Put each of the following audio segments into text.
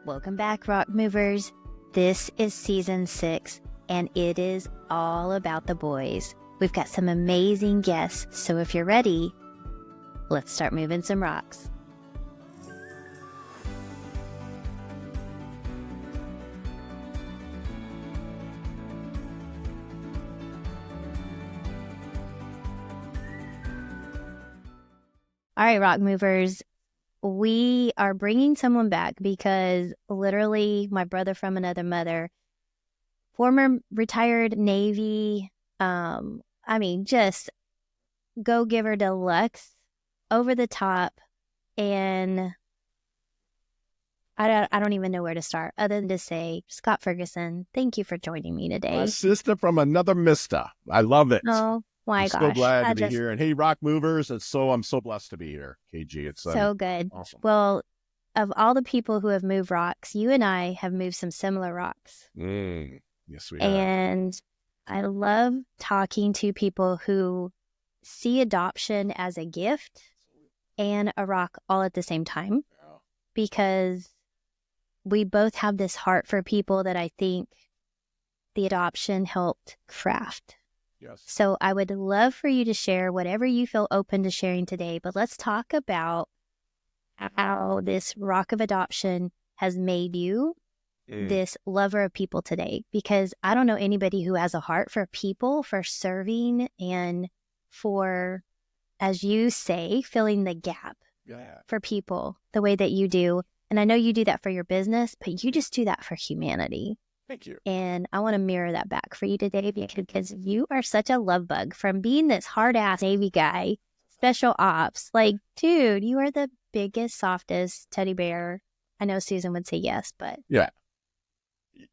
Welcome back, Rock Movers. This is season 6, and it is all about the boys. We've got some amazing guests, so if you're ready, let's start moving some rocks. All right, Rock Movers. We are bringing someone back because literally my brother from another mother, former retired Navy, just go-giver deluxe, over the top, and I don't even know where to start other than to say, Scott Ferguson, thank you for joining me today. My sister from another mister. I love it. Oh my I'm gosh. so glad to be here. And hey, Rock Movers, I'm so blessed to be here, KG. It's so good. Awesome. Well, of all the people who have moved rocks, you and I have moved some similar rocks. Yes, we have. And I love talking to people who see adoption as a gift and a rock all at the same time, because we both have this heart for people that I think the adoption helped craft. Yes. So I would love for you to share whatever you feel open to sharing today, but let's talk about how this rock of adoption has made you this lover of people today, because I don't know anybody who has a heart for people, for serving, and for, as you say, filling the gap for people the way that you do. And I know you do that for your business, but you just do that for humanity. Thank you. And I want to mirror that back for you today, because you are such a love bug. From being this hard-ass Navy guy, special ops, like, dude, you are the biggest, softest teddy bear. I know Susan would say yes, but...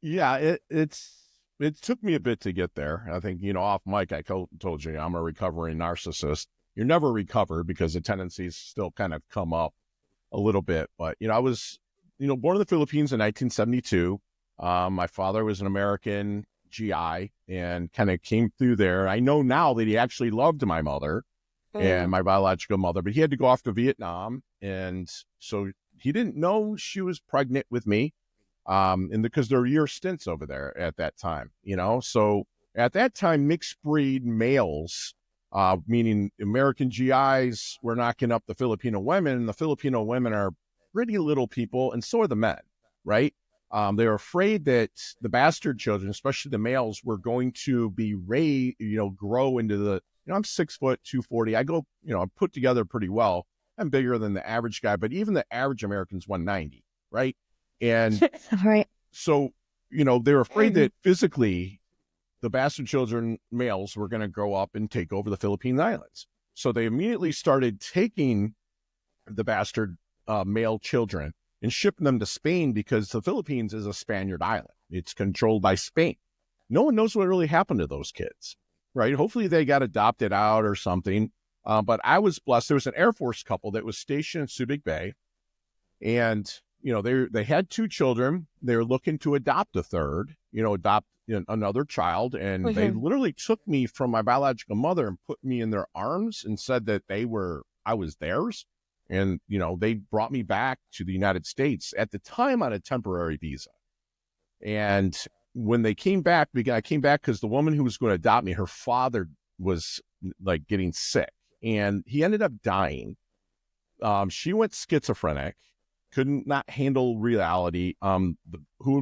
Yeah, it took me a bit to get there. I think, off mic, I told you I'm a recovering narcissist. You're never recovered because the tendencies still kind of come up a little bit. But, I was, born in the Philippines in 1972. My father was an American GI and kind of came through there. I know now that he actually loved my mother and my biological mother, but he had to go off to Vietnam. And so he didn't know she was pregnant with me. And because there were year stints over there at that time, so at that time, mixed breed males, meaning American GIs, were knocking up the Filipino women, and the Filipino women are pretty little people, and so are the men, right? They're afraid that the bastard children, especially the males, were going to be raised, grow into the, I'm 6 foot, 240. I go, I'm put together pretty well. I'm bigger than the average guy, but even the average American's 190, right? And right. So, they're afraid that physically the bastard children, males, were going to grow up and take over the Philippine Islands. So they immediately started taking the bastard male children and shipping them to Spain, because the Philippines is a Spaniard island. It's controlled by Spain. No one knows what really happened to those kids, right? Hopefully they got adopted out or something. But I was blessed. There was an Air Force couple that was stationed in Subic Bay, and they had 2 children. They were looking to adopt a third, adopt another child. And they literally took me from my biological mother and put me in their arms and said that I was theirs. And, they brought me back to the United States at the time on a temporary visa. And when they came back, I came back because the woman who was going to adopt me, her father was like getting sick and he ended up dying. She went schizophrenic. Couldn't not handle reality. Who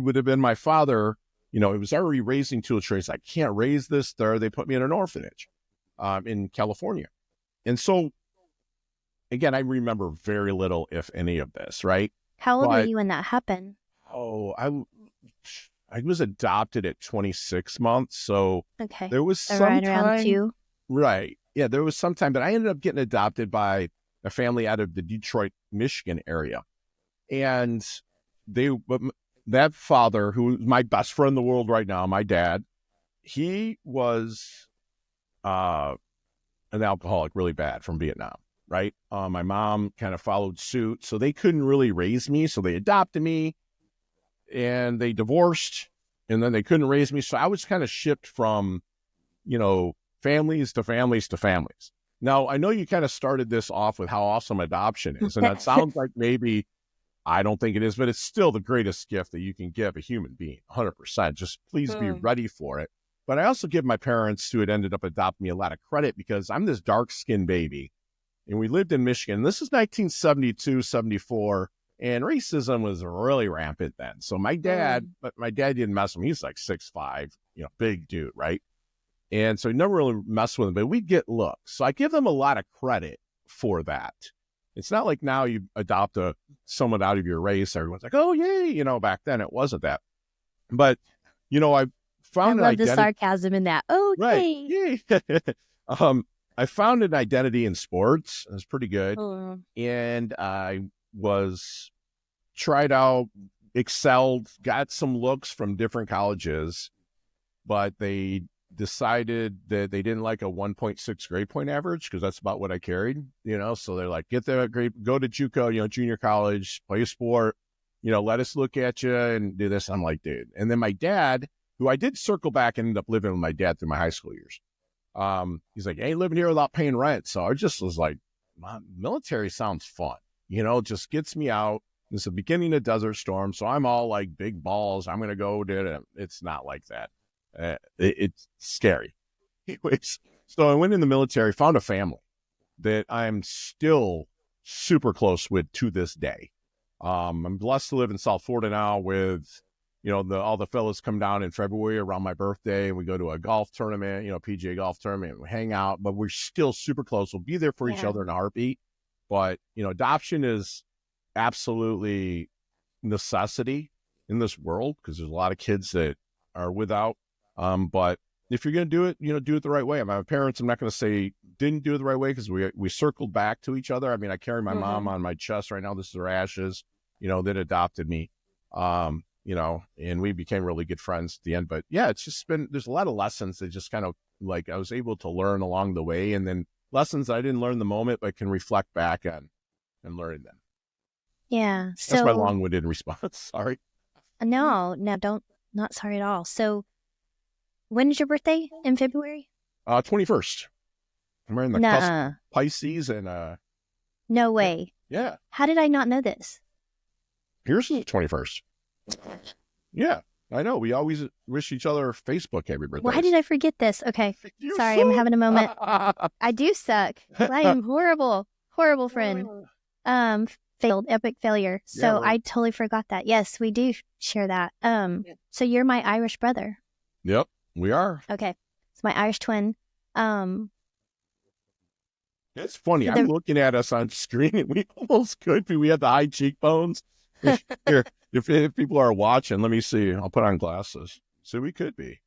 would have been my father, it was already raising 2 children. I can't raise this there. They put me in an orphanage in California. And so, again, I remember very little, if any, of this, right? How old were you when that happened? I was adopted at 26 months. So there was so some right time. Around 2? Right. Yeah, there was some time. But I ended up getting adopted by a family out of the Detroit, Michigan area. And that father, who is my best friend in the world right now, my dad, he was an alcoholic, really bad, from Vietnam, right? My mom kind of followed suit, so they couldn't really raise me, so they adopted me, and they divorced, and then they couldn't raise me, so I was kind of shipped from, families to families to families. Now, I know you kind of started this off with how awesome adoption is, and that sounds like maybe I don't think it is, but it's still the greatest gift that you can give a human being, 100%. Just please be ready for it. But I also give my parents, who had ended up adopting me, a lot of credit because I'm this dark-skinned baby. And we lived in Michigan. This is 1972, 74. And racism was really rampant then. So my dad, but my dad didn't mess with him. He's like 6'5", big dude, right? And so he never really messed with him, but we'd get looks. So I give them a lot of credit for that. It's not like now you adopt someone out of your race. Everyone's like, oh, yay. Back then it wasn't that. But, I found I love the sarcasm in that. Oh, right. Yay. I found an identity in sports. It was pretty good. And I was tried out, excelled, got some looks from different colleges, but they decided that they didn't like a 1.6 grade point average because that's about what I carried, so they're like, get that grade, go to JUCO, junior college, play a sport, let us look at you and do this. I'm like, dude. And then my dad, who I did circle back and ended up living with my dad through my high school years. He's like, I ain't living here without paying rent. So I just was like, military sounds fun, just gets me out. It's the beginning of Desert Storm. So I'm all like big balls. I'm going to go do it. It's not like that. It's scary. Anyways, so I went in the military, found a family that I'm still super close with to this day. I'm blessed to live in South Florida now with, all the fellas come down in February around my birthday and we go to a golf tournament, PGA golf tournament, and we hang out, but we're still super close. We'll be there for each other in a heartbeat. But, adoption is absolutely necessity in this world because there's a lot of kids that are without. But if you're going to do it, do it the right way. My parents, I'm not going to say didn't do it the right way because we circled back to each other. I mean, I carry my mom on my chest right now. This is her ashes, that adopted me, and we became really good friends at the end. But yeah, it's just there's a lot of lessons that just kind of like I was able to learn along the way, and then lessons I didn't learn in the moment, but can reflect back on and learn them. Yeah. So that's my long-winded response. Sorry. No, not sorry at all. So when is your birthday? In February? 21st. I'm wearing the cusp Pisces and no way. Yeah. How did I not know this? Here's the 21st. Yeah, I know. We always wish each other Facebook happy birthday. Why did I forget this? Okay. Sorry, I'm having a moment. I do suck. I am horrible friend. Failed, epic failure. So I totally forgot that. Yes, we do share that. So you're my Irish brother. Yep, we are. Okay. It's my Irish twin. It's funny. I'm looking at us on screen and we almost could be. We have the high cheekbones. If people are watching, let me see. I'll put on glasses. So we could be.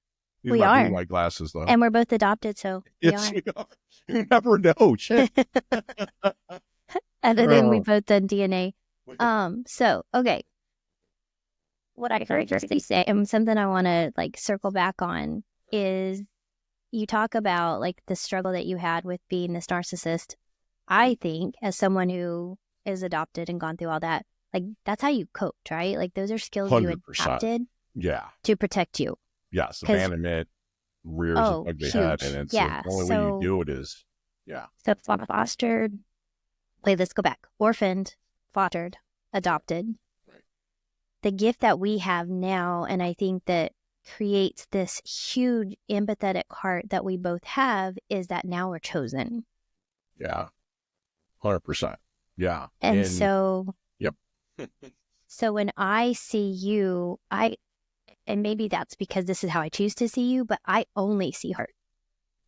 These we are. White glasses, though. And we're both adopted, so yes, we are. You never know. Other than we both done DNA. So, okay. What I heard you say, and something I want to circle back on is you talk about the struggle that you had with being this narcissist. I think as someone who is adopted and gone through all that, that's how you coped, right? Those are skills 100%. You adapted to protect you. Yes, abandonment rears its ugly head, and it's the only way you do it is, So fostered, let's go back. Orphaned, fostered, adopted. Right. The gift that we have now, and I think that creates this huge empathetic heart that we both have, is that now we're chosen. Yeah, 100%. Yeah. And so... Yep. So when I see you, and maybe that's because this is how I choose to see you, but I only see heart.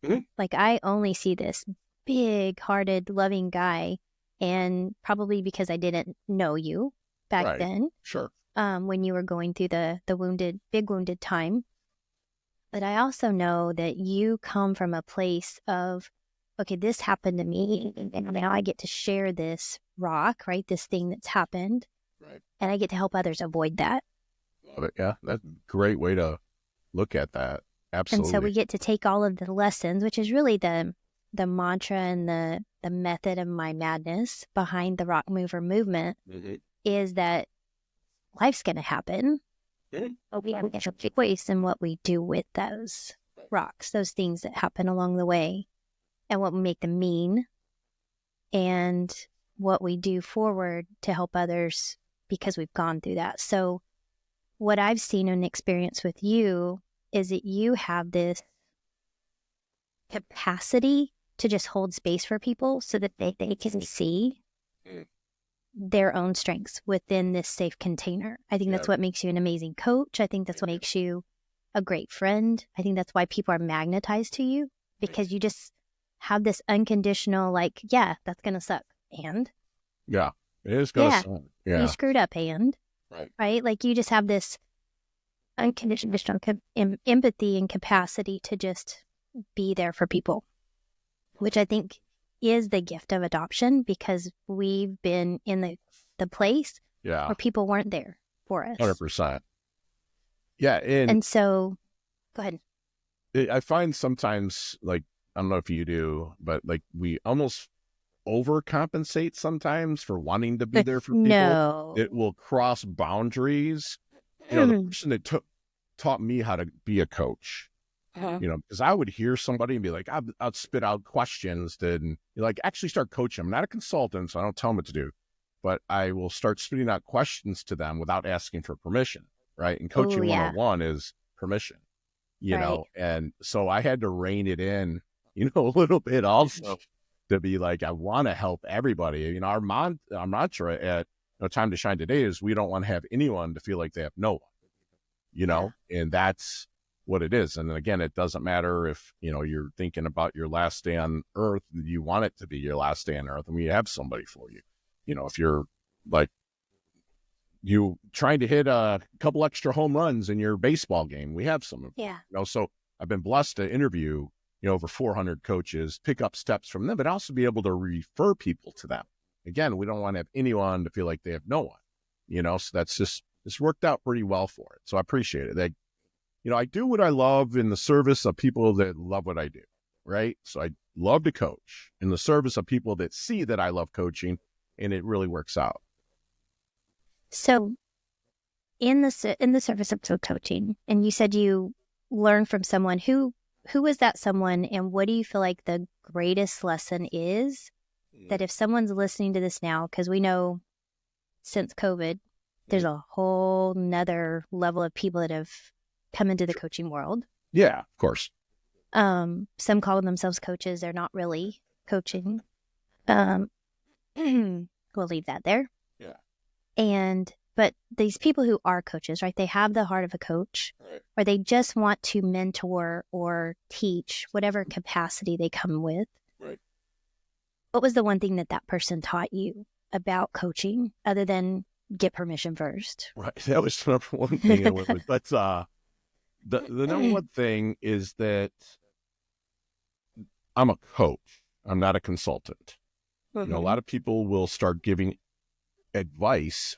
Mm-hmm. I only see this big-hearted, loving guy, and probably because I didn't know you back then. Sure. When you were going through the big wounded time. But I also know that you come from a place of, okay, this happened to me, and now I get to share this rock, right? This thing that's happened. Right. And I get to help others avoid that. Love it. Yeah, that's a great way to look at that. Absolutely. And so we get to take all of the lessons, which is really the mantra and the method of my madness behind the Rock Mover movement, is that life's going to happen, but we have a choice in what we do with those rocks, those things that happen along the way, and what we make them mean, and what we do forward to help others because we've gone through that. So what I've seen and experienced with you is that you have this capacity to just hold space for people so that they can see their own strengths within this safe container. I think that's what makes you an amazing coach. I think that's what makes you a great friend. I think that's why people are magnetized to you, because you just have this unconditional, like, yeah, that's going to suck. And yeah, it is going to suck. Yeah. You screwed up and, right? Like you just have this unconditional empathy and capacity to just be there for people, which I think is the gift of adoption, because we've been in the place where people weren't there for us. 100%. Yeah. And so, go ahead. I find sometimes, like, I don't know if you do, but like we almost overcompensate sometimes for wanting to be there for people. No. It will cross boundaries. You know, the person that taught me how to be a coach, you know, because I would hear somebody and be like, I'd spit out questions and like actually start coaching. I'm not a consultant, so I don't tell them what to do, but I will start spitting out questions to them without asking for permission, right? And coaching 101 is permission, you know, and so I had to rein it in, you know, a little bit also to be like, I want to help everybody. You know, our mantra at Time to Shine Today is we don't want to have anyone to feel like they have no one, you know, and that's what it is. And then again, it doesn't matter if, you know, you're thinking about your last day on earth, you want it to be your last day on earth, and we have somebody for you. You know, if you're like, you trying to hit a couple extra home runs in your baseball game, we have some. You know, so I've been blessed to interview, you know, over 400 coaches, pick up steps from them, but also be able to refer people to them. Again, we don't want to have anyone to feel like they have no one, you know, so that's just, it's worked out pretty well for it. So I appreciate it. That, you know, I do what I love in the service of people that love what I do, right? So I love to coach in the service of people that see that I love coaching, and it really works out. So in the service of coaching, and you said you learned from someone, who is that someone, and what do you feel like the greatest lesson is that if someone's listening to this now, because we know since COVID, there's a whole nother level of people that have come into the coaching world. Yeah, of course. Some call themselves coaches. They're not really coaching. We'll leave that there. Yeah. But these people who are coaches, right? They have the heart of a coach, or they just want to mentor or teach, whatever capacity they come with. Right. What was the one thing that person taught you about coaching, other than get permission first? Right. That was the number one thing I went with. But the number one thing is that I'm a coach. I'm not a consultant. You know, a lot of people will start giving advice,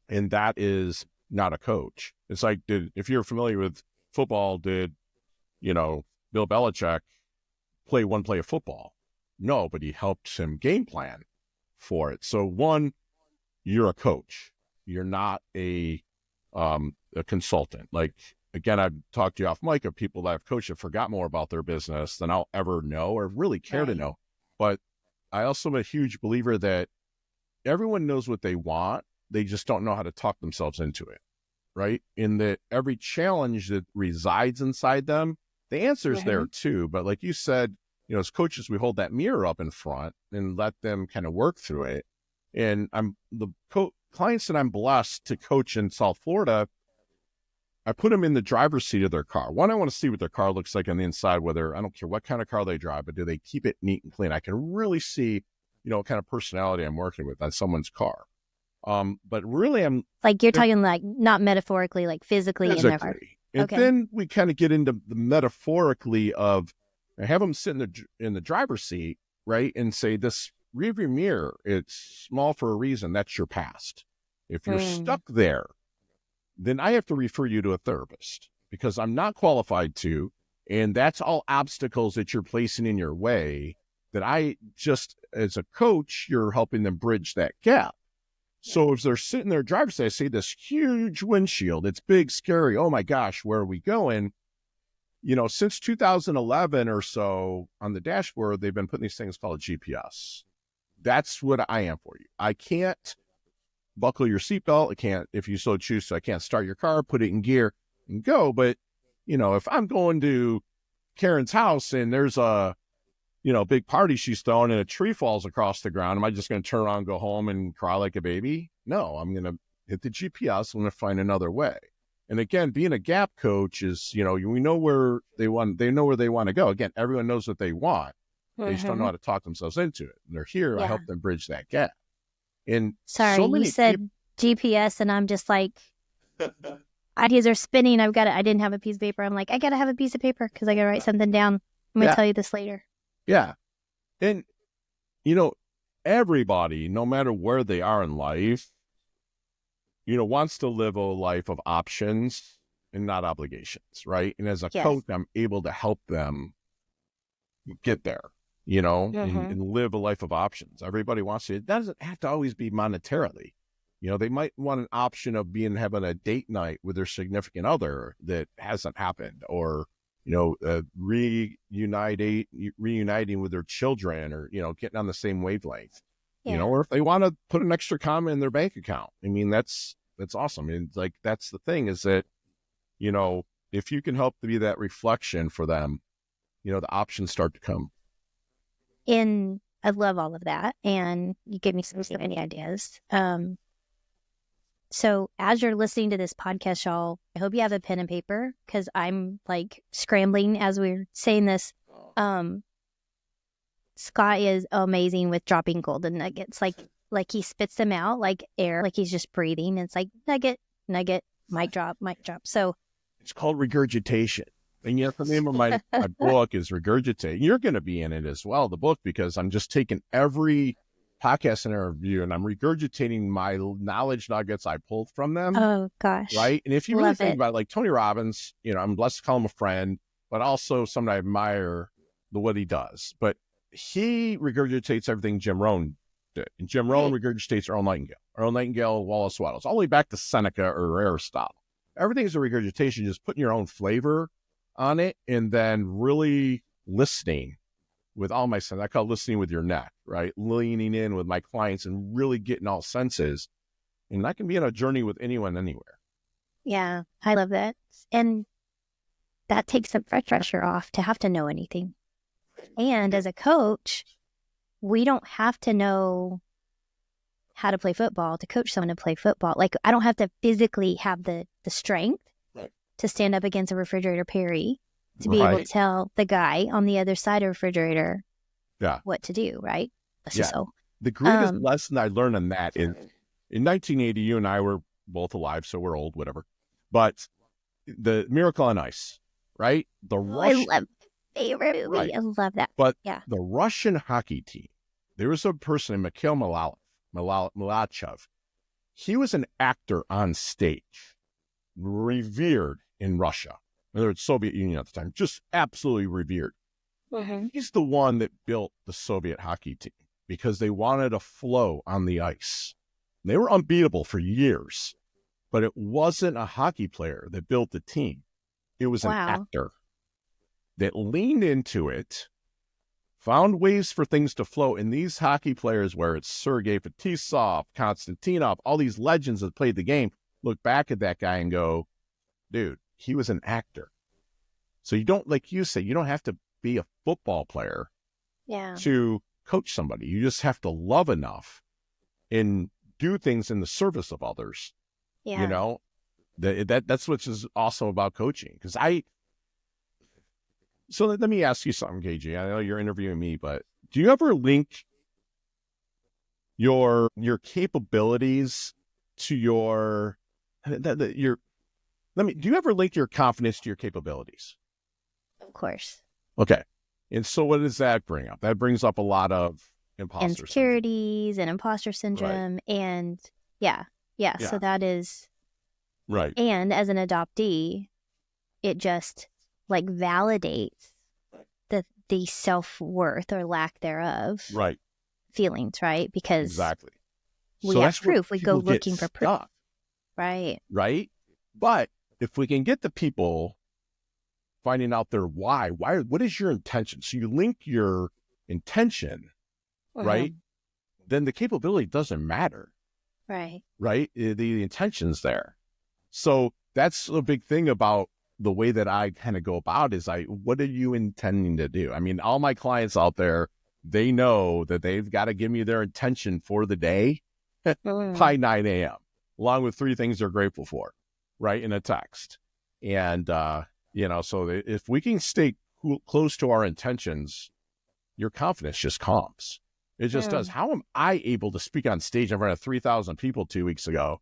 and that is not a coach. It's like, if you're familiar with football, did, you know, Bill Belichick play one play of football? No, but he helped him game plan for it. So one, you're a coach. You're not a consultant. Like, again, I've talked to you off mic of people that I've coached that forgot more about their business than I'll ever know or really care to know. But I also am a huge believer that everyone knows what they want. They just don't know how to talk themselves into it, right? In that every challenge that resides inside them, the answer is there too. But like you said, you know, as coaches, we hold that mirror up in front and let them kind of work through it. And I'm the clients that I'm blessed to coach in South Florida, I put them in the driver's seat of their car. One, I want to see what their car looks like on the inside, whether, I don't care what kind of car they drive, but do they keep it neat and clean? I can really see, you know, what kind of personality I'm working with on someone's car. But really, I'm like, you're talking like not metaphorically, like physically in their car. And then we kind of get into the metaphorically of, I have them sit in the driver's seat, right, and say, this rearview mirror, it's small for a reason. That's your past. If you're stuck there, then I have to refer you to a therapist, because I'm not qualified to, and that's all obstacles that you're placing in your way that I just, as a coach, you're helping them bridge that gap. So if they're sitting there driver's seat, I see this huge windshield. It's big, scary. Oh my gosh, where are we going? You know, since 2011 or so on the dashboard, they've been putting these things called GPS. That's what I am for you. I can't buckle your seatbelt. I can't, if you so choose, I can't start your car, put it in gear and go. But, if I'm going to Karen's house and there's a, big party she's throwing and a tree falls across the ground, am I just going to turn around and go home and cry like a baby? No, I'm going to hit the GPS. I'm going to find another way. And again, being a gap coach is, we know where they know where they want to go. Again, everyone knows what they want. They just don't know how to talk themselves into it. And they're here. I help them bridge that gap. And sorry, you said GPS, and I'm just like, ideas are spinning. I didn't have a piece of paper. I'm like, I got to have a piece of paper because I got to write something down. I'm going to tell you this later. Yeah. And, everybody, no matter where they are in life, wants to live a life of options and not obligations, right? And as a coach, I'm able to help them get there, and live a life of options. Everybody wants to. It doesn't have to always be monetarily. They might want an option of having a date night with their significant other that hasn't happened, or, reuniting with their children, or, getting on the same wavelength, or if they want to put an extra comma in their bank account. I mean, that's awesome. And like, that's the thing is that, if you can help to be that reflection for them, the options start to come. And I love all of that. And you gave me so many ideas. So as you're listening to this podcast, y'all, I hope you have a pen and paper, because I'm like scrambling as we're saying this. Scott is amazing with dropping golden nuggets. Like he spits them out like air, like he's just breathing. It's like nugget, mic drop, mic drop. So it's called regurgitation. And yet the name of my book is Regurgitate. You're going to be in it as well, the book, because I'm just taking every podcast interview and I'm regurgitating my knowledge nuggets I pulled from them. Oh, gosh. Right? And if you really think about it, like Tony Robbins, I'm blessed to call him a friend, but also someone I admire what he does. But he regurgitates everything Jim Rohn did. And Jim Rohn regurgitates Earl Nightingale. Earl Nightingale, Wallace Wattles, all the way back to Seneca or Aristotle. Everything's a regurgitation, just putting your own flavor on it, and then really listening with all my senses. I call it listening with your neck, right? Leaning in with my clients and really getting all senses. And I can be on a journey with anyone, anywhere. Yeah, I love that. And that takes some pressure off to have to know anything. And as a coach, we don't have to know how to play football to coach someone to play football. Like, I don't have to physically have the strength to stand up against a refrigerator Perry to be able to tell the guy on the other side of the refrigerator what to do, right? The greatest lesson I learned on that is in 1980, you and I were both alive, so we're old, whatever. But the Miracle on Ice, right? I love favorite movie. Right. I love that. But the Russian hockey team, there was a person, Mikhail Malachev. He was an actor on stage, revered in Russia, whether it's Soviet Union at the time, just absolutely revered. He's the one that built the Soviet hockey team because they wanted a flow on the ice. They were unbeatable for years, but it wasn't a hockey player that built the team. It was an actor that leaned into it, found ways for things to flow. And these hockey players, where it's Sergei Fetisov, Konstantinov, all these legends that played the game, look back at that guy and go, dude, he was an actor. So you don't, like you say, you don't have to be a football player to coach somebody. You just have to love enough and do things in the service of others. That's what's is awesome about coaching. So let me ask you something, KG. I know you're interviewing me, but do you ever link your capabilities to do you ever link your confidence to your capabilities? Of course. Okay. And so what does that bring up? That brings up a lot of insecurities and imposter syndrome. Right. And so that is right. And as an adoptee, it just like validates the self-worth or lack thereof feelings, right? Because we have proof. We go looking for proof. Right. But if we can get the people finding out their why, what is your intention? So you link your intention, right? Then the capability doesn't matter. Right. right? The intention's there. So that's a big thing about the way that I kind of go about is what are you intending to do? I mean, all my clients out there, they know that they've got to give me their intention for the day by 9 a.m., along with 3 things they're grateful for, right? In a text. And, so if we can stay close to our intentions, your confidence just comes. It just does. How am I able to speak on stage in front of 3,000 people 2 weeks ago,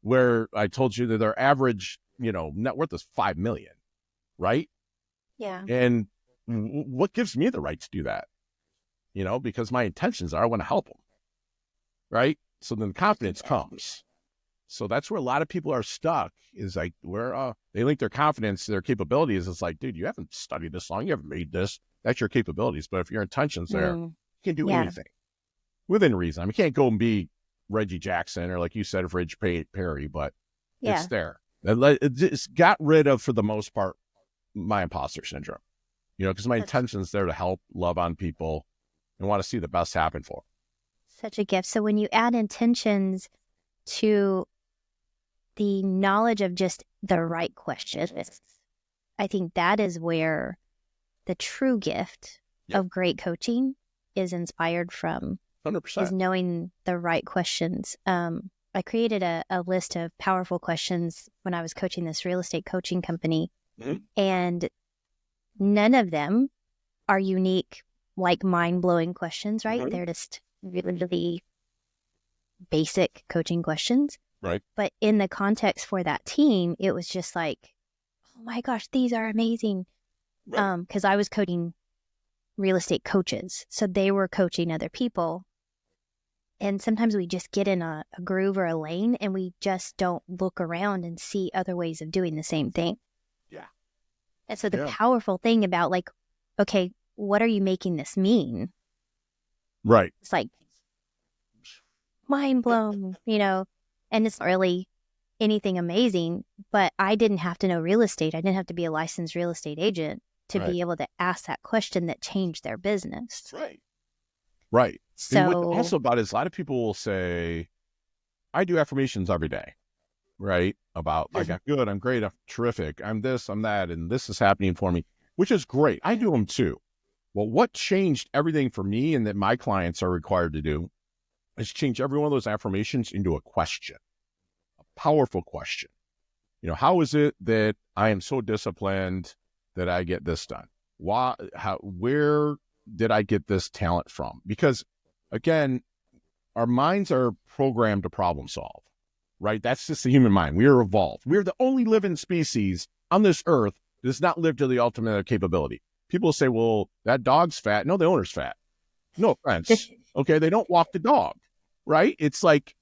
where I told you that their average, net worth is 5 million, right? Yeah. And what gives me the right to do that? Because my intentions are I want to help them, right? So then confidence comes. So that's where a lot of people are stuck, is like where they link their confidence to their capabilities. It's like, dude, you haven't studied this long. You haven't made this. That's your capabilities. But if your intention's there, you can do anything within reason. I mean, you can't go and be Reggie Jackson or, like you said, Ridge Perry, but it's there. It's got rid of, for the most part, my imposter syndrome, because my intention's there to help, love on people, and want to see the best happen for them. Such a gift. So when you add intentions to the knowledge of just the right questions, I think that is where the true gift of great coaching is inspired from. 100%. Is knowing the right questions. I created a list of powerful questions when I was coaching this real estate coaching company, and none of them are unique, like mind-blowing questions, right? They're just really basic coaching questions. Right. But in the context for that team, it was just like, oh my gosh, these are amazing. Right. Because I was coaching real estate coaches, so they were coaching other people. And sometimes we just get in a groove or a lane, and we just don't look around and see other ways of doing the same thing. Yeah. And so the powerful thing about, like, okay, what are you making this mean? Right. It's like mind blown, and it's not really anything amazing, but I didn't have to know real estate. I didn't have to be a licensed real estate agent to be able to ask that question that changed their business. Right. Right. So and what also about is a lot of people will say, I do affirmations every day, right? About like, I'm good, I'm great, I'm terrific, I'm this, I'm that, and this is happening for me, which is great. I do them too. Well, what changed everything for me and that my clients are required to do is change every one of those affirmations into a question, a powerful question. How is it that I am so disciplined that I get this done? Why? How? Where did I get this talent from? Because again, our minds are programmed to problem solve, right? That's just the human mind. We are evolved. We're the only living species on this earth that does not live to the ultimate capability. People say, well, that dog's fat. No, the owner's fat. No offense. Okay, they don't walk the dog, right? It's like,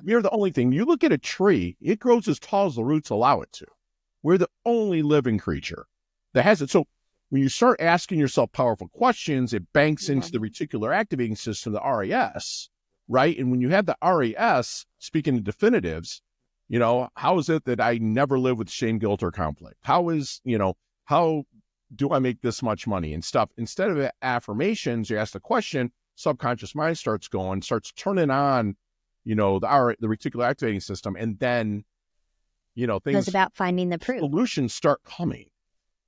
we're the only thing. You look at a tree, it grows as tall as the roots allow it to. We're the only living creature that has it. So when you start asking yourself powerful questions, it banks into the reticular activating system, the RAS, right? And when you have the RAS, speaking in definitives, how is it that I never live with shame, guilt, or conflict? How do I make this much money and stuff? Instead of affirmations, you ask the question, subconscious mind starts turning on, the reticular activating system. And then, things. It's about finding the proof. Solutions start coming,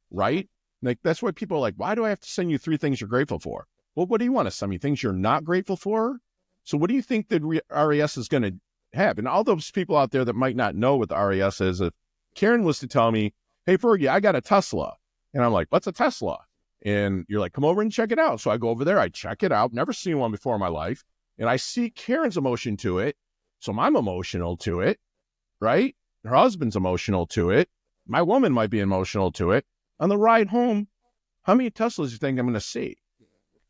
right? Like, that's why people are like, why do I have to send you 3 things you're grateful for? Well, what do you want to send me? Things you're not grateful for? So what do you think the RAS is going to have? And all those people out there that might not know what the RAS is, if Karen was to tell me, hey, Fergie, I got a Tesla. And I'm like, what's a Tesla? And you're like, come over and check it out. So I go over there, I check it out, never seen one before in my life. And I see Karen's emotion to it. So I'm emotional to it, right? Her husband's emotional to it. My woman might be emotional to it. On the ride home, how many Teslas do you think I'm going to see?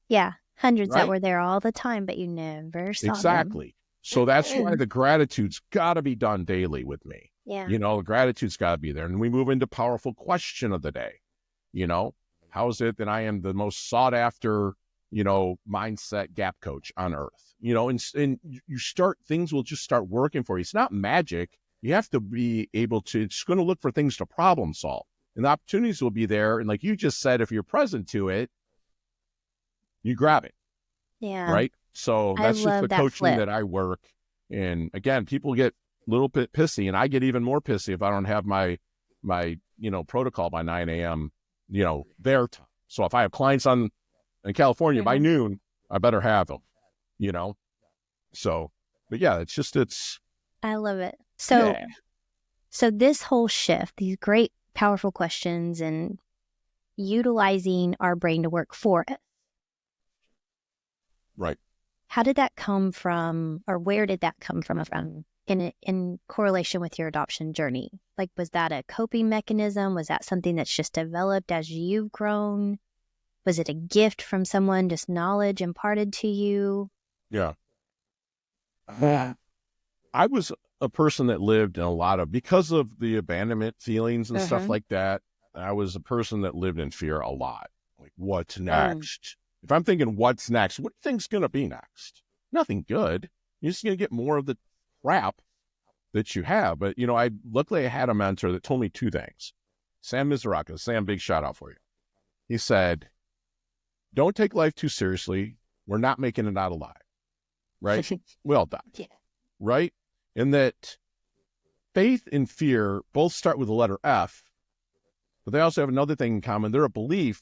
Yeah, hundreds that were there all the time, but you never saw them. Exactly. So that's why the gratitude's got to be done daily with me. Yeah. The gratitude's got to be there. And we move into powerful question of the day. How is it that I am the most sought after, mindset gap coach on earth? And you start, things will just start working for you. It's not magic. You have to be able to, it's going to look for things to problem solve. And the opportunities will be there. And like you just said, if you're present to it, you grab it. Yeah. Right. So that's just the coaching flip that I work. And again, people get a little bit pissy, and I get even more pissy if I don't have my protocol by 9 a.m., their time. So if I have clients in California by noon, I better have them, So, but yeah, it's. I love it. So, yeah. So this whole shift, these great, powerful questions and utilizing our brain to work for us. Right. How did that come from, or where did that come from in correlation with your adoption journey? Like, was that a coping mechanism? Was that something that's just developed as you've grown? Was it a gift from someone, just knowledge imparted to you? Yeah. I was a person that lived in a lot of, because of the abandonment feelings and stuff like that, I was a person that lived in fear a lot. Like, what's next? If I'm thinking what's next, what do you think's going to be next? Nothing good. You're just going to get more of the crap that you have. But, luckily I had a mentor that told me two things. Sam Mizuraka. Sam, big shout out for you. He said, don't take life too seriously. We're not making it out alive. Right? Well done. Yeah. Right? And that faith and fear both start with the letter F, but they also have another thing in common. They're a belief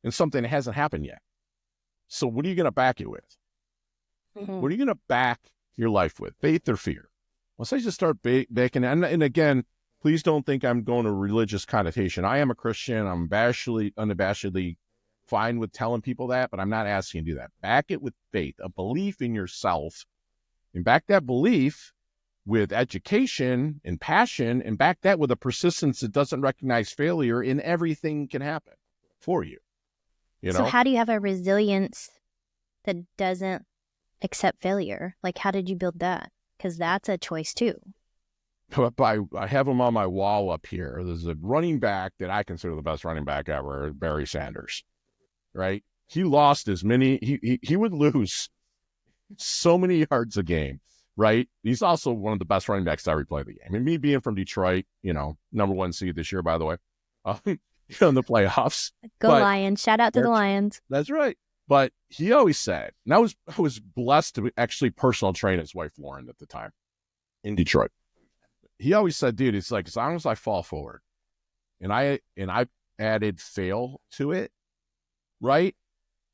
in something that hasn't happened yet. So what are you going to back it with? What are you going to back your life with? Faith or fear? Once I just start backing, and again, please don't think I'm going to religious connotation. I am a Christian. I'm unabashedly fine with telling people that, but I'm not asking you to do that. Back it with faith, a belief in yourself, and back that belief with education and passion, and back that with a persistence that doesn't recognize failure, and everything can happen for you. So how do you have a resilience that doesn't accept failure? Like, how did you build that? Because that's a choice too. I have him on my wall up here. There's a running back that I consider the best running back ever, Barry Sanders, right? He lost he would lose so many yards a game, right? He's also one of the best running backs to ever play the game. And me being from Detroit, number 1 seed this year, by the way, in the playoffs. Go Lions. Shout out to the Lions. That's right. But he always said, and I was blessed to actually personal train his wife, Lauren, at the time in Detroit. He always said, dude, it's like, as long as I fall forward and I added fail to it, right?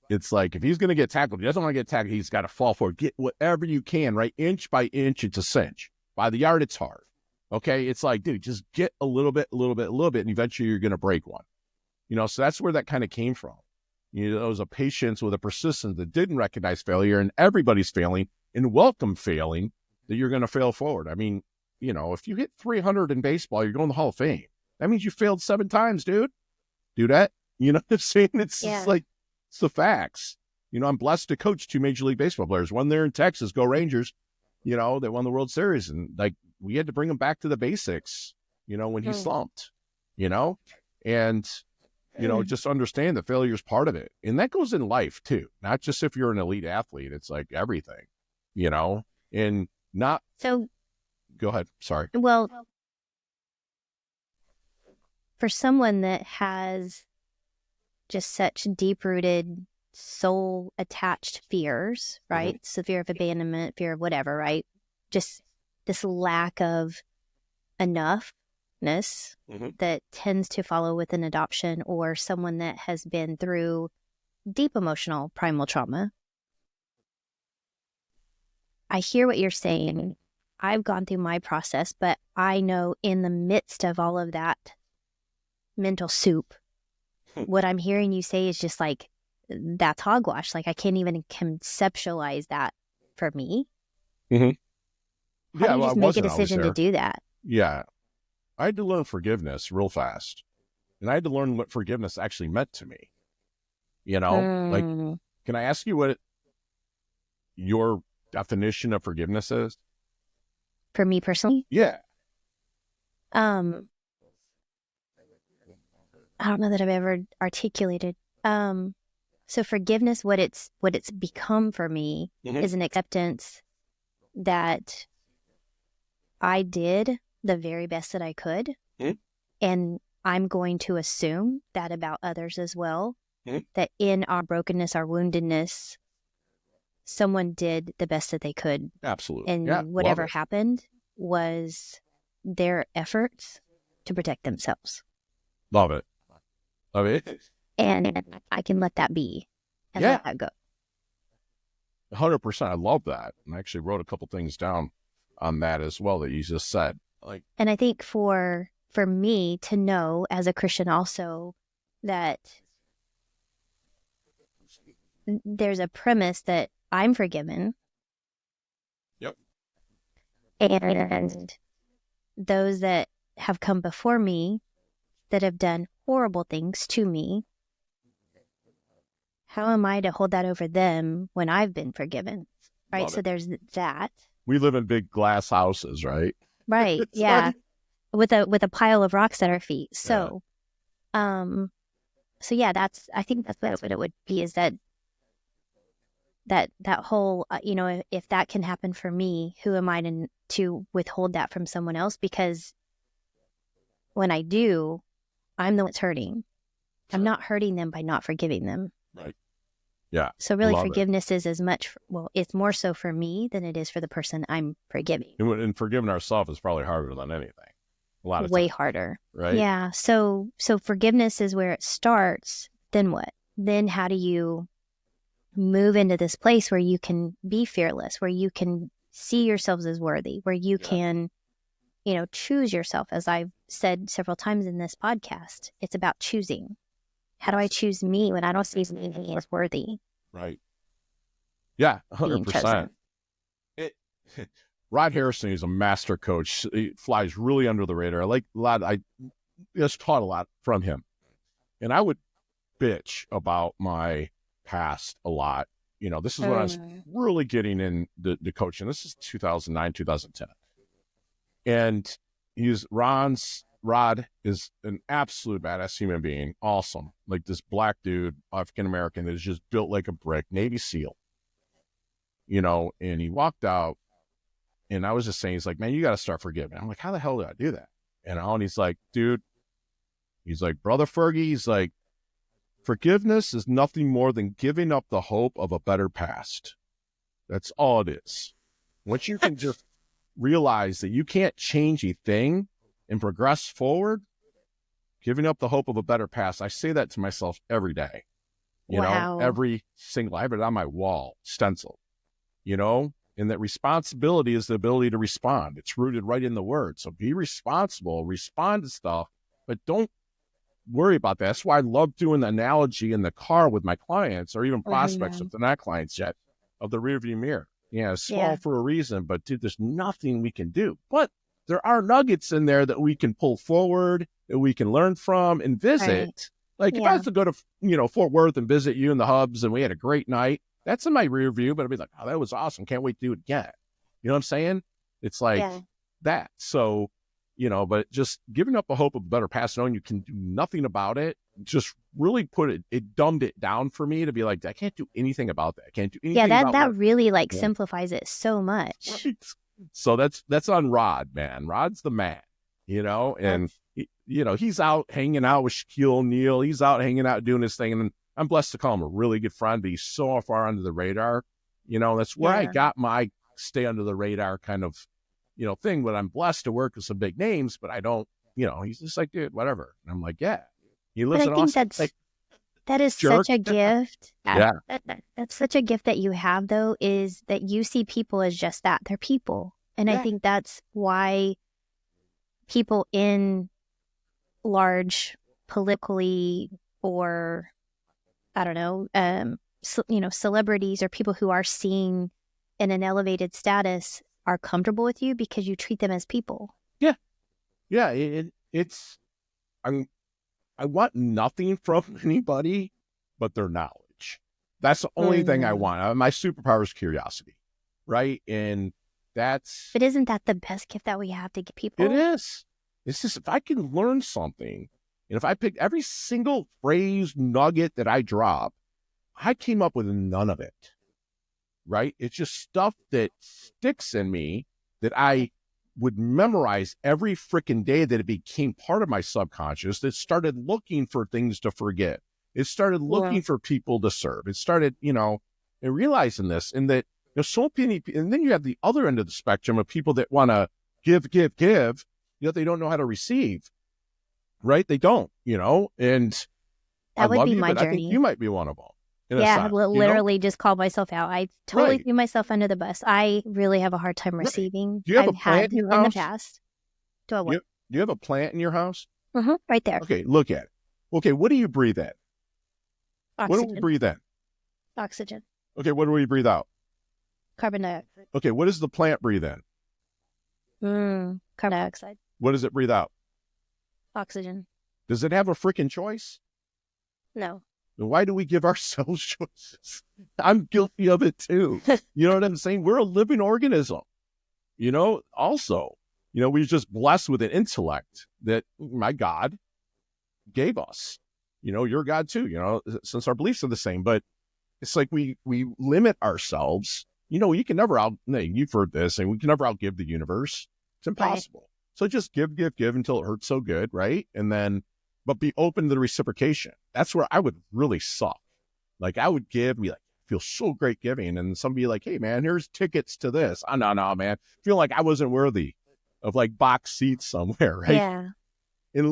It's like, if he's going to get tackled, he doesn't want to get tackled. He's got to fall forward. Get whatever you can, right? Inch by inch, it's a cinch. By the yard, it's hard. Okay. It's like, dude, just get a little bit, and eventually you're going to break one. So that's where that kind of came from. It was a patience with a persistence that didn't recognize failure, and everybody's failing and welcome failing, that you're going to fail forward. I mean, if you hit 300 in baseball, you're going to the Hall of Fame. That means you failed 7 times, dude. Do that. You know what I'm saying? It's just like, it's the facts. I'm blessed to coach 2 Major League Baseball players. One there in Texas, go Rangers. They won the World Series, and we had to bring him back to the basics, when he slumped, and, just understand that failure is part of it. And that goes in life too, not just if you're an elite athlete. It's like everything, and not. So go ahead. Sorry. Well, for someone that has just such deep-rooted, soul-attached fears, right? So fear of abandonment, fear of whatever, right? Just this lack of enoughness that tends to follow with an adoption, or someone that has been through deep emotional primal trauma. I hear what you're saying. I've gone through my process, but I know in the midst of all of that mental soup, what I'm hearing you say is just like, that's hogwash. Like, I can't even conceptualize that for me. How do you just make a decision to do that? Yeah. I had to learn forgiveness real fast. And I had to learn what forgiveness actually meant to me. Like, can I ask you what your definition of forgiveness is? For me personally? Yeah. I don't know that I've ever articulated. So forgiveness, what it's become for me is an acceptance that I did the very best that I could. And I'm going to assume that about others as well, that in our brokenness, our woundedness, someone did the best that they could. Absolutely. And whatever happened was their efforts to protect themselves. Love it. Love it. And I can let that be and let that go. 100%. I love that. And I actually wrote a couple things down on that as well that you just said. And I think for me to know as a Christian also that there's a premise that I'm forgiven. Yep. And those that have come before me that have done horrible things to me, how am I to hold that over them when I've been forgiven? Right. So there's that. We live in big glass houses, right? Right. Yeah. With a pile of rocks at our feet. So, I think that's what it would be, is that whole, if that can happen for me, who am I to withhold that from someone else? Because when I do, I'm the one that's hurting. I'm not hurting them by not forgiving them. Right. Yeah. So really forgiveness is as much, it's more so for me than it is for the person I'm forgiving. And forgiving ourselves is probably harder than anything. A lot of way times. Harder. Right. Yeah. So forgiveness is where it starts. Then what? Then how do you move into this place where you can be fearless, where you can see yourselves as worthy, where you can, choose yourself? As I've said several times in this podcast, it's about choosing. How do I choose me when I don't see me as worthy? Right. Yeah, 100%. Rod Harrison is a master coach. He flies really under the radar. I just taught a lot from him. And I would bitch about my past a lot. This is when I was really getting in the coaching. This is 2009, 2010. And Rod is an absolute badass human being. Awesome. Like this black dude, African-American, that is just built like a brick, Navy SEAL. And he walked out, and I was just saying, he's like, man, you got to start forgiving. I'm like, how the hell did I do that? And he's like, dude, brother Fergie, he's like, forgiveness is nothing more than giving up the hope of a better past. That's all it is. Once you can just realize that you can't change a thing and progress forward, giving up the hope of a better past. I say that to myself every day. Every single, I have it on my wall, stenciled, and that responsibility is the ability to respond. It's rooted right in the word. So be responsible, respond to stuff, but don't worry about that. That's why I love doing the analogy in the car with my clients, or even prospects if they're not clients yet, of the rearview mirror. It's small for a reason, but dude, there's nothing we can do. But there are nuggets in there that we can pull forward, that we can learn from and visit. Right. If I was to go to, Fort Worth and visit you in the hubs and we had a great night, that's in my rear view, but I'd be like, oh, that was awesome. Can't wait to do it again. You know what I'm saying? It's like that. So, but just giving up a hope of a better past, knowing you can do nothing about it, just really it dumbed it down for me to be like, I can't do anything about that. I can't do anything about that. That really simplifies it so much. Right. So that's on Rod, man. Rod's the man, and he's out hanging out with Shaquille O'Neal. He's out hanging out doing his thing. And I'm blessed to call him a really good friend, but he's so far under the radar. That's where I got my stay under the radar kind of, thing. But I'm blessed to work with some big names, but I don't, he's just like, dude, whatever. And I'm like, yeah, he lives in Austin. That is such a gift. Yeah. That's such a gift that you have, though, is that you see people as just that. They're people. And I think that's why people in large politically, or I don't know, celebrities or people who are seen in an elevated status are comfortable with you, because you treat them as people. Yeah. Yeah. I want nothing from anybody but their knowledge. That's the only thing I want. My superpower is curiosity, right? And that's... But isn't that the best gift that we have to give people? It is. It's just, if I can learn something, and if I pick every single phrase nugget that I drop, I came up with none of it, right? It's just stuff that sticks in me that I would memorize every freaking day, that it became part of my subconscious, that started looking for things to forget. It started looking for people to serve. It started, and and realizing this, and that there's so many, and then you have the other end of the spectrum of people that want to give, yet they don't know how to receive, right? They don't, and That I would love be you, my but I think journey. you might be one of them. Yeah, I literally just called myself out. I totally Right. threw myself under the bus. I really have a hard time Right. receiving. Do you have I've a plant had in your in the house? past. Do I what? Do you have a plant in your house? Right there. Okay, look at it. Okay, what do you breathe in? What do we Oxygen. breathe in? Oxygen. Okay, what do we breathe out? Carbon dioxide. Okay, what does the plant breathe in? Carbon dioxide. What does it breathe out? Oxygen. Does it have a freaking choice? No. Then why do we give ourselves choices? I'm guilty of it too. You know what I'm saying? We're a living organism. Also, we're just blessed with an intellect that my God gave us. Your God too, since our beliefs are the same. But it's like we limit ourselves. You can never you've heard this, and we can never outgive the universe. It's impossible. Right. So just give until it hurts so good, right? And then, but be open to the reciprocation. That's where I would really suck. Like I would give, be like, feel so great giving. And somebody like, hey man, here's tickets to this. Oh, no, man. Feel like I wasn't worthy of like box seats somewhere, right? Yeah. And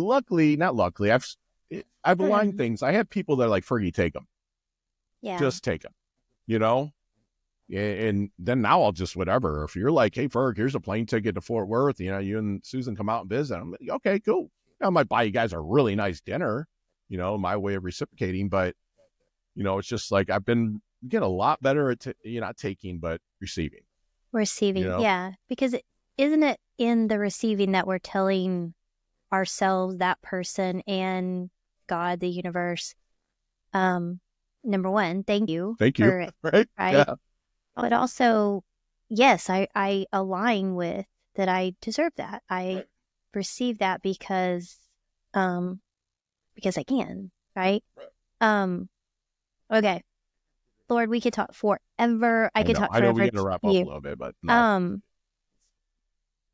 not luckily, I've aligned things. I had people that are like, Fergie, take them. Yeah. Just take them, And then now I'll just whatever. If you're like, hey, Ferg, here's a plane ticket to Fort Worth, you and Susan come out and visit. I'm like, okay, cool. I might buy you guys a really nice dinner, my way of reciprocating. But, it's just like I've been getting a lot better at, not taking, but receiving. Receiving, yeah. Because isn't it in the receiving that we're telling ourselves, that person, and God, the universe, number one, thank you. Thank you. Right? Yeah. But also, yes, I align with that. I deserve that. I receive that because I can, right? Okay. Lord, we could talk forever. I could talk forever. I know we get to wrap up a little bit, but no.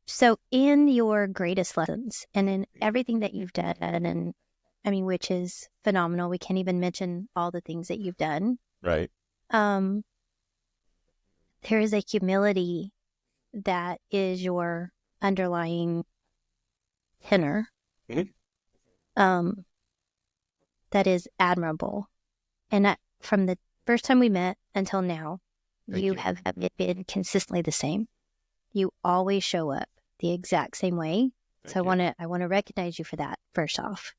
So in your greatest lessons and in everything that you've done, and which is phenomenal. We can't even mention all the things that you've done. Right. There is a humility that is your underlying tenor. That is admirable. And from the first time we met until now, you have been consistently the same. You always show up the exact same way. I want to recognize you for that, first off.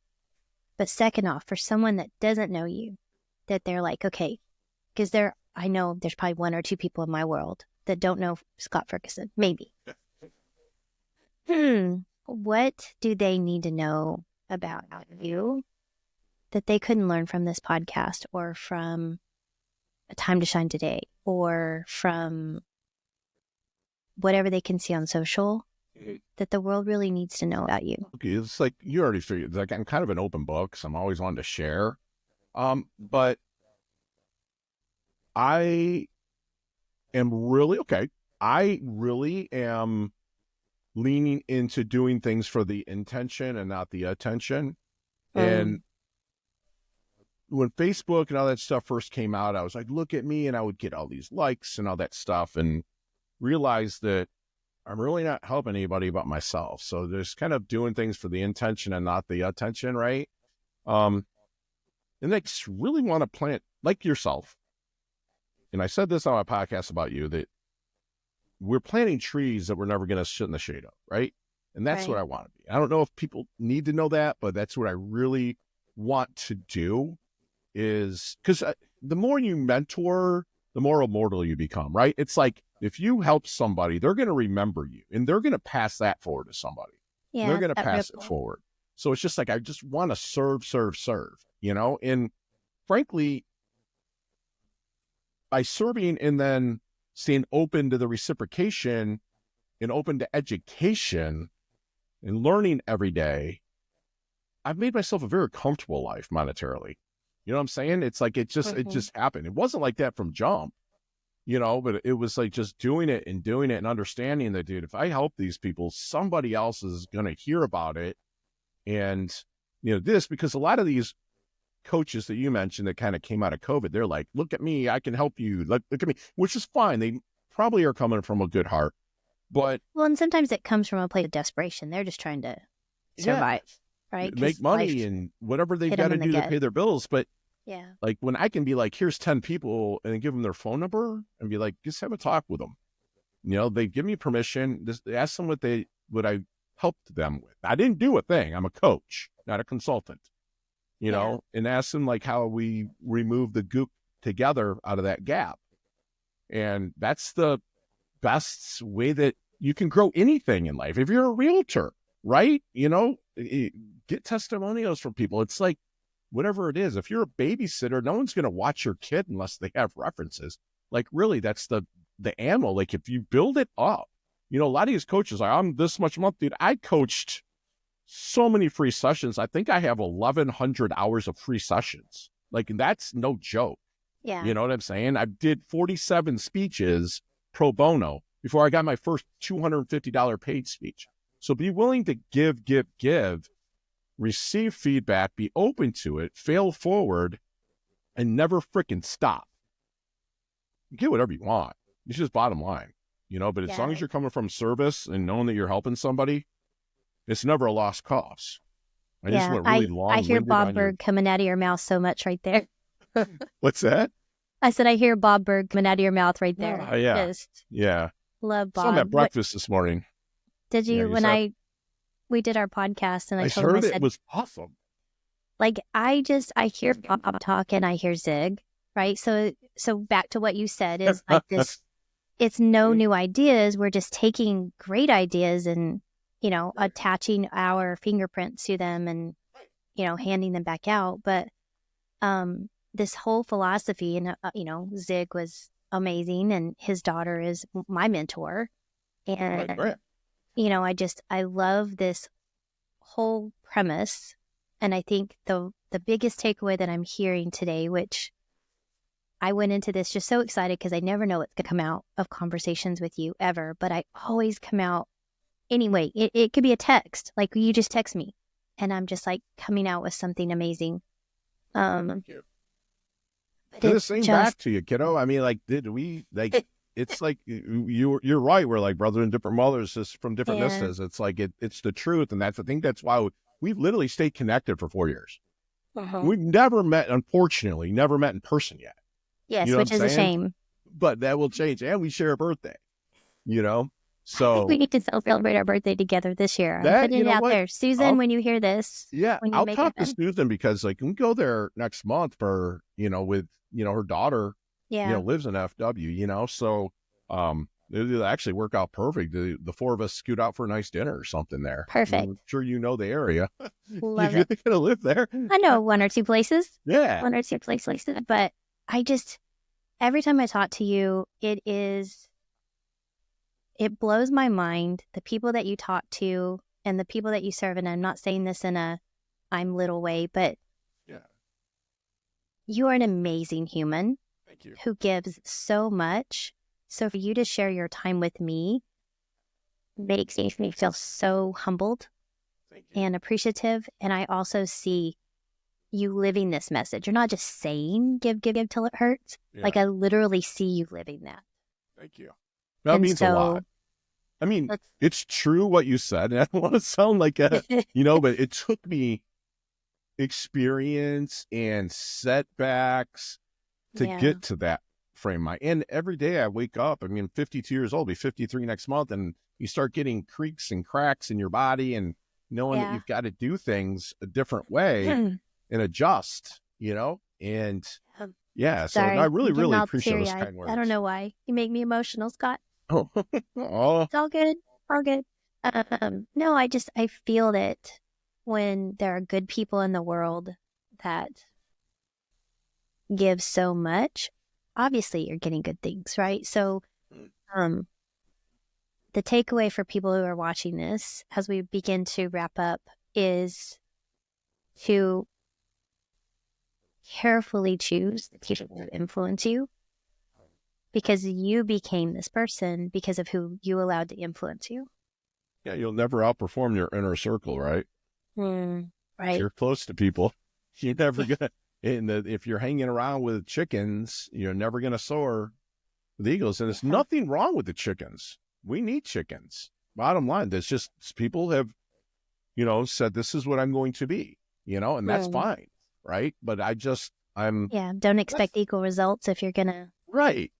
But second off, for someone that doesn't know you, that they're like, okay, because I know there's probably one or two people in my world that don't know Scott Ferguson, maybe. What do they need to know about you that they couldn't learn from this podcast or from A Time to Shine Today or from whatever they can see on social that the world really needs to know about you? Okay, it's like you already figured, like I'm kind of an open book, so I'm always wanting to share. But I really am leaning into doing things for the intention and not the attention. And when Facebook and all that stuff first came out, I was like, look at me, and I would get all these likes and all that stuff, and realized that I'm really not helping anybody but myself. So there's kind of doing things for the intention and not the attention, right? And they really want to plant, like yourself. And I said this on my podcast about you, that we're planting trees that we're never going to sit in the shade of, right? And that's what I want to be. I don't know if people need to know that, but that's what I really want to do, is because the more you mentor, the more immortal you become, right? It's like if you help somebody, they're going to remember you and they're going to pass that forward to somebody. Yeah, they're going to pass it forward. So it's just like, I just want to serve, and frankly, by serving and then staying open to the reciprocation and open to education and learning every day, I've made myself a very comfortable life monetarily. You know what I'm saying? It's like, it just happened. It wasn't like that from jump, but it was like just doing it and understanding that, dude, if I help these people, somebody else is going to hear about it. And, because a lot of these coaches that you mentioned that kind of came out of COVID, they're like, look at me, I can help you. Look at me, which is fine. They probably are coming from a good heart. But well, and sometimes it comes from a place of desperation. They're just trying to survive, right? Make money and whatever they've got to do to pay their bills. But like when I can be like, here's 10 people and give them their phone number and be like, just have a talk with them. You know, they give me permission. Just ask them what I helped them with. I didn't do a thing. I'm a coach, not a consultant, you know, and ask them like how we remove the goop together out of that gap. And that's the best way that you can grow anything in life. If you're a realtor, right? You know, get testimonials from people. It's like, whatever it is, if you're a babysitter, no one's going to watch your kid unless they have references. Like, really, that's the ammo. Like, if you build it up, you know, a lot of these coaches, like, I'm this much a month, dude. I coached so many free sessions. I think I have 1,100 hours of free sessions. Like, that's no joke. Yeah. You know what I'm saying? I did 47 speeches pro bono before I got my first $250 paid speech. So be willing to give, receive feedback, be open to it, fail forward, and never freaking stop. You get whatever you want. It's just bottom line, you know, but as long as you're coming from service and knowing that you're helping somebody, it's never a lost cause. I just went really long. I hear Bob Berg coming out of your mouth so much right there. What's that? I said, I hear Bob Berg coming out of your mouth right there. Yeah. Love Bob. Saw him at breakfast this morning. Did you, we did our podcast and I told him, I said, it was awesome. Like, I hear Bob talk and I hear Zig, right? So back to what you said is like this, it's no new ideas. We're just taking great ideas and, you know, attaching our fingerprints to them and, you know, handing them back out. But, this whole philosophy and, you know, Zig was amazing and his daughter is my mentor. And, you know, I love this whole premise. And I think the biggest takeaway that I'm hearing today, which I went into this just so excited because I never know what's going to come out of conversations with you ever, but I always come out anyway. It could be a text, like you just text me and I'm just like coming out with something amazing. Thank you. Did the same back to you, kiddo. I mean, like, it's like you're right. We're like brother and different mothers, just from different misses. It's like it's the truth, and I think that's why we've literally stayed connected for 4 years. We've never met, unfortunately, never met in person yet. Yes, you know which is a shame. But that will change, and we share a birthday. You know, so we need to celebrate our birthday together this year. I'm putting it out there, Susan. When you hear this, I'll talk to Susan because like we go there next month for with. Her daughter, lives in FW, so it'll actually work out perfect. The four of us scoot out for a nice dinner or something there. Perfect. I'm sure you know the area. Love You're going to live there. I know one or two places. Yeah. One or two places. But every time I talk to you, it blows my mind, the people that you talk to and the people that you serve. And I'm not saying this in a I'm little way, but you are an amazing human. Thank you. Who gives so much. So for you to share your time with me makes me feel so humbled and appreciative. And I also see you living this message. You're not just saying give till it hurts. Yeah. Like I literally see you living that. Thank you. That means a lot. I mean, it's true what you said. And I don't want to sound like but it took me experience and setbacks to get to that frame of mind. And every day I wake up, 52 years old, I'll be 53 next month, and you start getting creaks and cracks in your body and knowing that you've got to do things a different way and adjust, and so I really, really appreciate those kind words. I don't know why. You make me emotional, Scott. Oh. It's all good. All good. No, I feel that when there are good people in the world that give so much, obviously you're getting good things, right? So the takeaway for people who are watching this as we begin to wrap up is to carefully choose the people who influence you, because you became this person because of who you allowed to influence you. Yeah, you'll never outperform your inner circle, right? Right. If you're close to people, you're never gonna. if you're hanging around with chickens, you're never going to soar with eagles. And there's nothing wrong with the chickens. We need chickens. Bottom line, there's just people have, said this is what I'm going to be, and that's fine, right? But don't expect equal results if you're gonna. Right.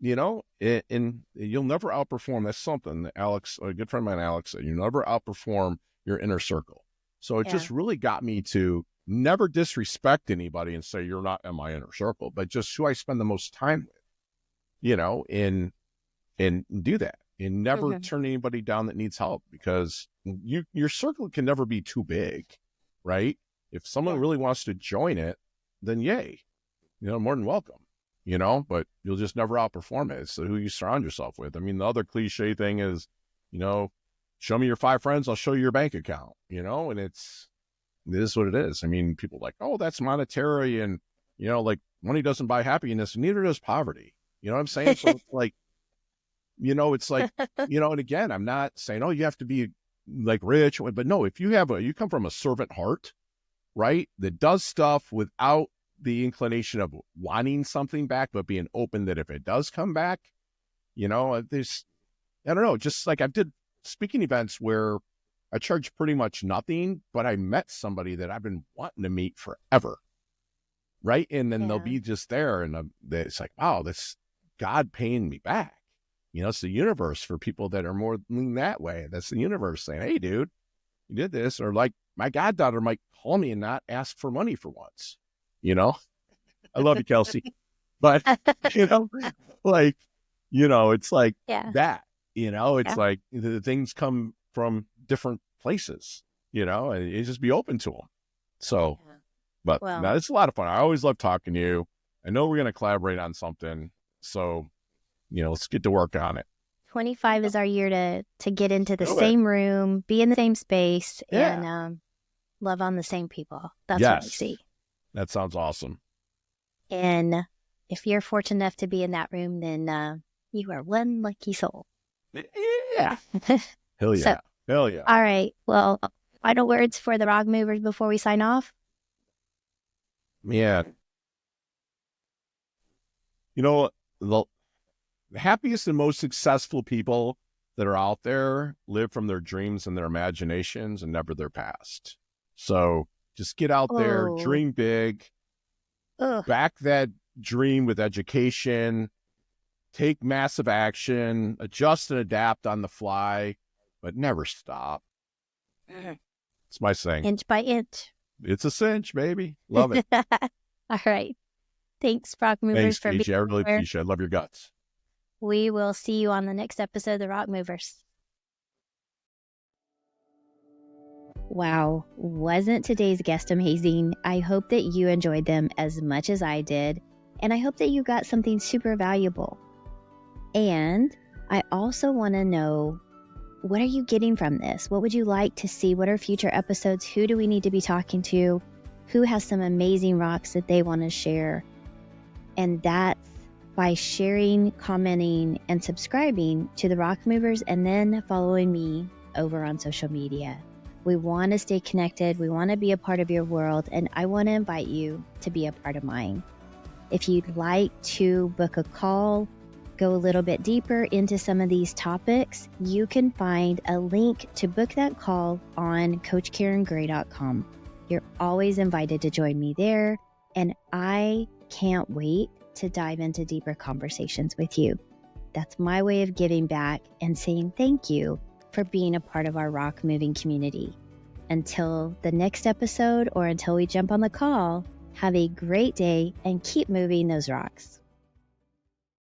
And you'll never outperform. That's something that Alex, a good friend of mine, Alex, said, you never outperform your inner circle. So it just really got me to never disrespect anybody and say, you're not in my inner circle, but just who I spend the most time with, and do that and never turn anybody down that needs help, because your circle can never be too big, right? If someone really wants to join it, then yay, more than welcome. But you'll just never outperform it. It's who you surround yourself with. I mean, the other cliche thing is, show me your 5 friends, I'll show you your bank account, and it is what it is. I mean, people are like, oh, that's monetary. And, like money doesn't buy happiness, and neither does poverty. You know what I'm saying? So it's like, it's like, and again, I'm not saying, oh, you have to be like rich, but no, if you come from a servant heart, right, that does stuff without the inclination of wanting something back, but being open that if it does come back, there's, I don't know, just like I did speaking events where I charge pretty much nothing, but I met somebody that I've been wanting to meet forever. Right. And then they'll be just there, and it's like, wow, that's God paying me back. It's the universe for people that are more lean that way. That's the universe saying, hey, dude, you did this. Or like my goddaughter might call me and not ask for money for once. I love you, Kelsey, but like, it's like that, it's like the things come from different places, and you just be open to them. So, but no, it's a lot of fun. I always love talking to you. I know we're going to collaborate on something. So, let's get to work on it. 25 is our year to get into the same room, be in the same space, and love on the same people. That's what I see. That sounds awesome. And if you're fortunate enough to be in that room, then you are one lucky soul. Yeah. Hell yeah. Hell yeah. All right. Well, final words for the Rock Movers before we sign off? Man. The happiest and most successful people that are out there live from their dreams and their imaginations and never their past. So just get out there, dream big, back that dream with education, take massive action, adjust and adapt on the fly, but never stop. It's my saying. Inch by inch. It's a cinch, baby. Love it. All right. Thanks, Rock Movers, for being here. I really appreciate it. I love your guts. We will see you on the next episode of the Rock Movers. Wow, wasn't today's guest amazing? I hope that you enjoyed them as much as I did, and I hope that you got something super valuable. And I also want to know, what are you getting from this? What would you like to see? What are future episodes? Who do we need to be talking to? Who has some amazing rocks that they want to share? And that's by sharing, commenting, and subscribing to the Rock Movers, and then following me over on social media. We want to stay connected. We want to be a part of your world, and I want to invite you to be a part of mine. If you'd like to book a call, go a little bit deeper into some of these topics, you can find a link to book that call on CoachKarenGray.com. You're always invited to join me there, and I can't wait to dive into deeper conversations with you. That's my way of giving back and saying thank you for being a part of our rock moving community. Until the next episode, or until we jump on the call, have a great day and keep moving those rocks.